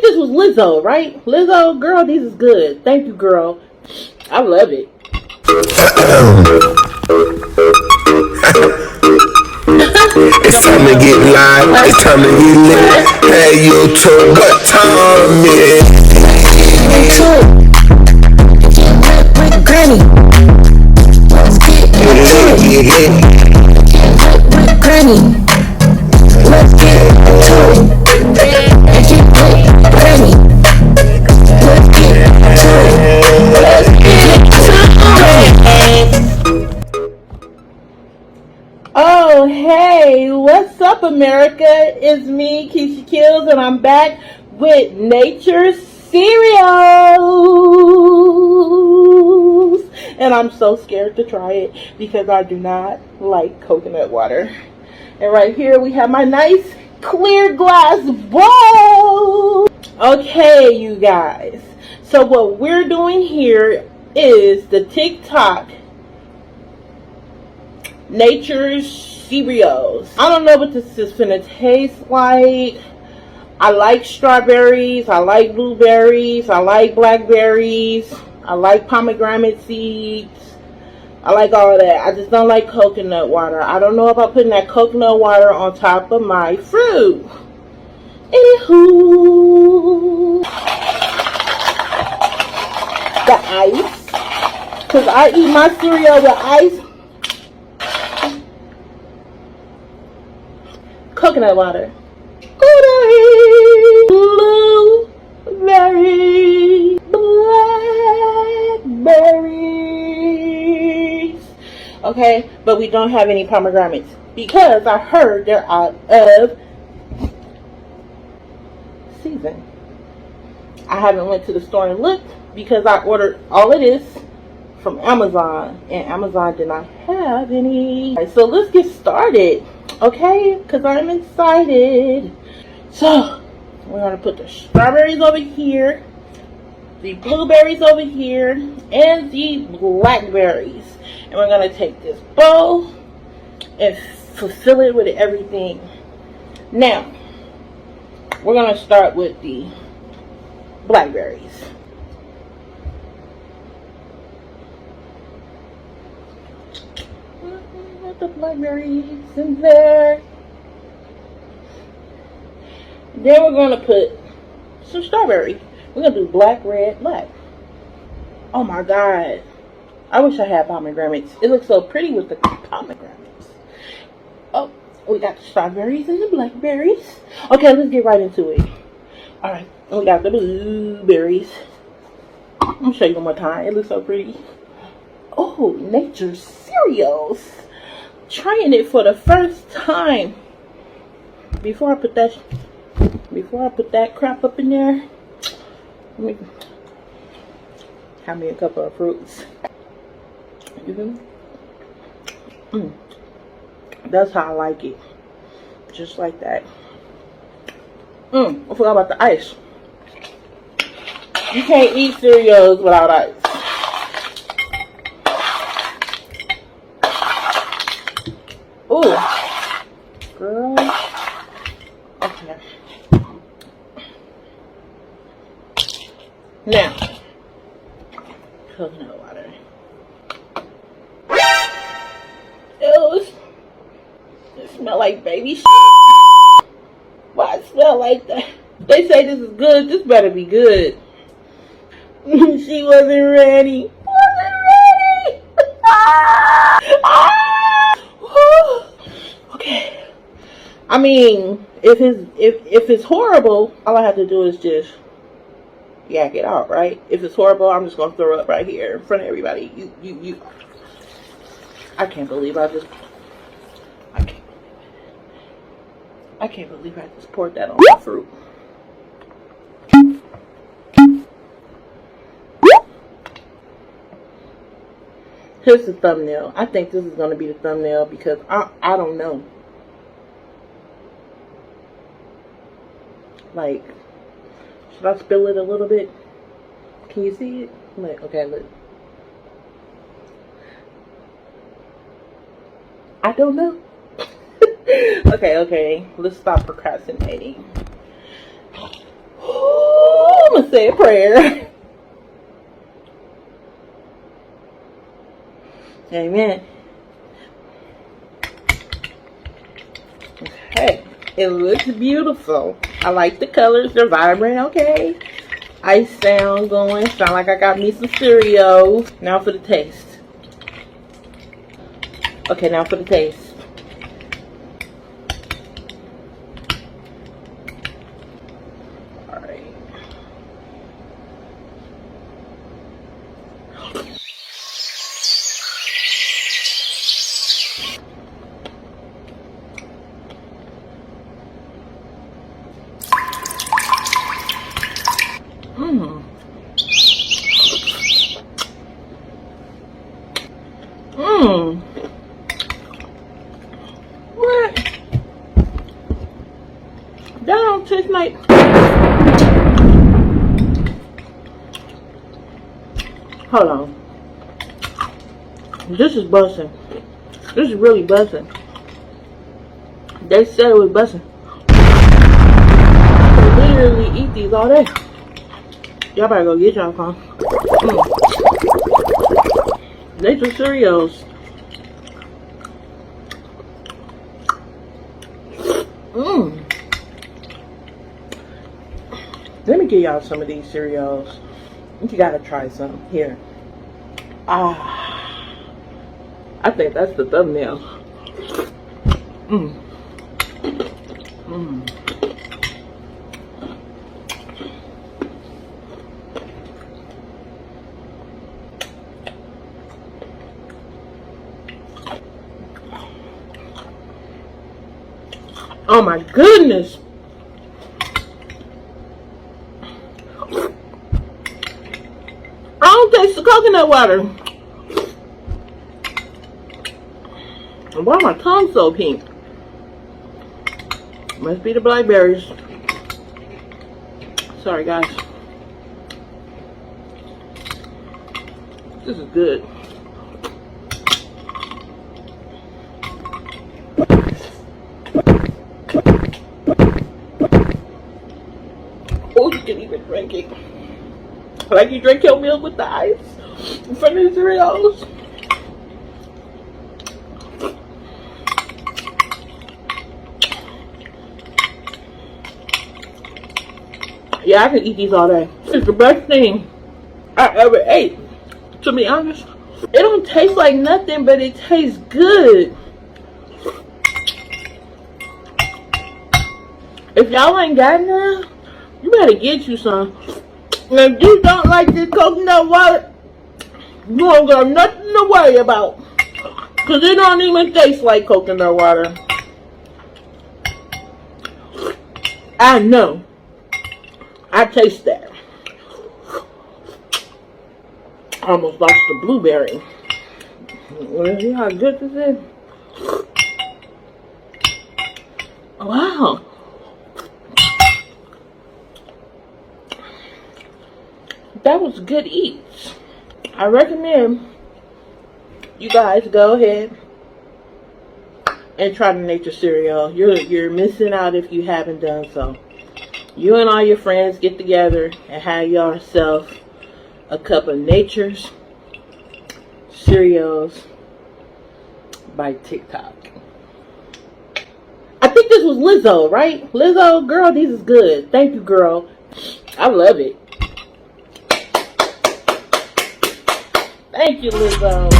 this was Lizzo, right? Lizzo, girl, these is good. Thank you, girl. I love it. It's time to get live, it's time to get lit. Hey, YouTube, what time is it? Granny, let's get Granny, let's get to it. And get Granny, let's get to it. Let's get to it. Oh, hey, what's up, America? It's me, Keisha Kills, and I'm back with Nature's Cereals. And I'm so scared to try it because I do not like coconut water. And right here we have my nice clear glass bowl. Okay, you guys. So what we're doing here is the TikTok Nature's Cereals. I don't know what this is gonna taste like. I like strawberries, I like blueberries, I like blackberries, I like pomegranate seeds, I like all of that. I just don't like coconut water. I don't know about putting that coconut water on top of my fruit. Anywho, the ice, because I eat my cereal with ice. Coconut water. Blueberry, blackberries. Okay, but we don't have any pomegranates because I heard they're out of season. I haven't went to the store and looked because I ordered all of this from Amazon and Amazon did not have any. Right, so let's get started. Okay, because I'm excited. So, we're going to put the strawberries over here, the blueberries over here, and the blackberries. And we're going to take this bowl and fill it with everything. Now, we're going to start with the blackberries. The blackberries in there. Then we're going to put some strawberry. We're going to do black, red, black. Oh my god. I wish I had pomegranates. It looks so pretty with the pomegranates. Oh, we got the strawberries and the blackberries. Okay, let's get right into it. Alright, we got the blueberries. I'm going to show you one more time. It looks so pretty. Oh, Nature's Cereals. Trying it for the first time. Before I put that crap up in there, let me have me a couple of fruits. That's how I like it, just like that. I forgot about the ice. You can't eat cereals without ice. Ooh, girl. Okay. Now, coconut water. Ew, it smells like baby shit. Why it smell like that? They say this is good. This better be good. She wasn't ready. Okay. I mean, if it's horrible, all I have to do is just yak it out, right? If it's horrible, I'm just gonna throw up right here in front of everybody. You. I can't believe I can't believe I just poured that on the fruit. Here's the thumbnail. I think this is going to be the thumbnail because I don't know. Like, should I spill it a little bit? Can you see it? Like, okay, look. I don't know. Okay. Let's stop procrastinating. I'm gonna say a prayer. Amen. Okay, it looks beautiful. I like the colors. They're vibrant. Okay. Ice sound going. Sound like I got me some cereals. Now for the taste. Okay, now for the taste. Alright. Mmm. Mmm. What? That don't taste like. Hold on. This is busting. This is really busting. They said it was busting. I literally eat these all day. Y'all better go get y'all some. Nature cereals. Let me give y'all some of these cereals. You gotta try some. Here. I think that's the thumbnail. Oh my goodness. I don't taste the coconut water. Why my tongue so pink? Must be the blackberries. Sorry guys. This is good. Oh, you can even drink it. Like you drink your milk with the ice in front of the cereals. Yeah, I can eat these all day. It's the best thing I ever ate, to be honest. It don't taste like nothing, but it tastes good. If y'all ain't got none, you better get you some. And if you don't like this coconut water, you don't got nothing to worry about. Because it don't even taste like coconut water. I know. I taste that. I almost lost the blueberry. Wanna see how good this is? Wow. That was good eats. I recommend you guys go ahead and try the nature cereal. You're missing out if you haven't done so. You and all your friends get together and have yourself a cup of Nature's cereals by TikTok. I think this was Lizzo, right? Lizzo, girl, these is good. Thank you, girl. I love it. Thank you, Lizzo.